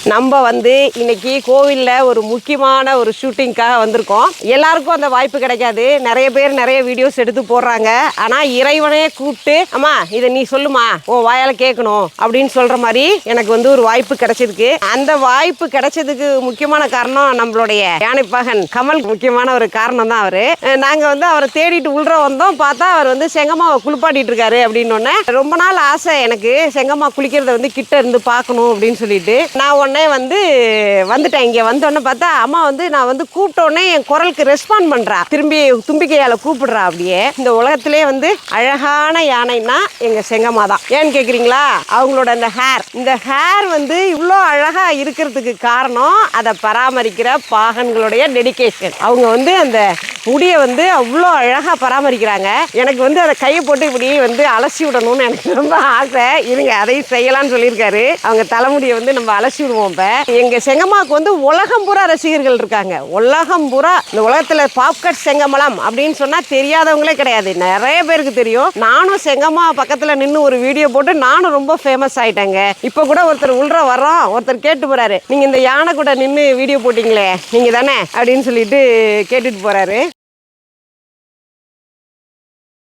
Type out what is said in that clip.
நம்ம வந்து இன்னைக்கு கோவில்ல ஒரு முக்கியமான ஒரு ஷூட்டிங்காக வந்திருக்கோம். எல்லாருக்கும் அந்த வாய்ப்பு கிடைக்காது. நிறைய பேர் நிறைய வீடியோஸ் எடுத்து போடுறாங்க. ஆனா இறைவனே கூப்பிட்டு அம்மா இதை நீ சொல்லுமா ஓ வாயால கேட்கணும் அப்படின்னு சொல்ற மாதிரி எனக்கு வந்து ஒரு வாய்ப்பு கிடைச்சிருக்கு. அந்த வாய்ப்பு கிடைச்சதுக்கு முக்கியமான காரணம் நம்மளுடைய யானைப்பாகன் கமல். முக்கியமான ஒரு காரணம் தான் அவரு. நாங்க வந்து அவரை தேடிட்டு உள்ள வந்தோம். பார்த்தா அவர் வந்து செங்கம்மாவை குளிப்பாட்டிட்டு இருக்காரு அப்படின்னு ரொம்ப நாள் ஆசை எனக்கு செங்கம்மா குளிக்கிறத வந்து கிட்ட இருந்து பார்க்கணும் அப்படின்னு சொல்லிட்டு நான் உடனே வந்து வந்துட்டேன். இங்கே வந்தோடனே பார்த்தா அம்மா வந்து நான் வந்து கூப்பிட்டோடனே என் குரலுக்கு ரெஸ்பாண்ட் பண்ணுறா. திரும்பி தும்பிக்கையால் கூப்பிடுறா. அப்படியே இந்த உலகத்திலே வந்து அழகான யானைன்னா எங்கள் செங்கம்மா தான். ஏன்னு கேட்குறீங்களா? அவங்களோட அந்த ஹேர் வந்து இவ்வளோ அழகாக இருக்கிறதுக்கு காரணம் அதை பராமரிக்கிற பாகன்களுடைய டெடிகேஷன். அவங்க வந்து அந்த முடியை வந்து அவ்வளோ அழகாக பராமரிக்கிறாங்க. எனக்கு வந்து அதை கையை போட்டு இப்படி வந்து அலசி விடணும்னு எனக்கு ரொம்ப ஆசை. இருங்க அதையும் செய்யலாம்னு சொல்லியிருக்காரு. அவங்க தலைமுடியை வந்து நம்ம அலசி விடுவோம். இப்போ எங்கள் செங்கம்மாவுக்கு வந்து உலகம் பூரா ரசிகர்கள் இருக்காங்க. உலகம் பூரா இந்த உலகத்தில் பாப்கட் செங்கமலம் அப்படின்னு சொன்னால் தெரியாதவங்களே கிடையாது. நிறைய பேருக்கு தெரியும். நானும் செங்கம்மா பக்கத்தில் நின்று ஒரு வீடியோ போட்டு நானும் ரொம்ப ஃபேமஸ் ஆகிட்டேங்க. இப்போ கூட ஒருத்தர் உள்ள வர்றோம். ஒருத்தர் கேட்டு போகிறாரு, நீங்கள் இந்த யானை கூட நின்று வீடியோ போட்டிங்களே நீங்கள் தானே அப்படின்னு சொல்லிட்டு கேட்டுட்டு போகிறாரு.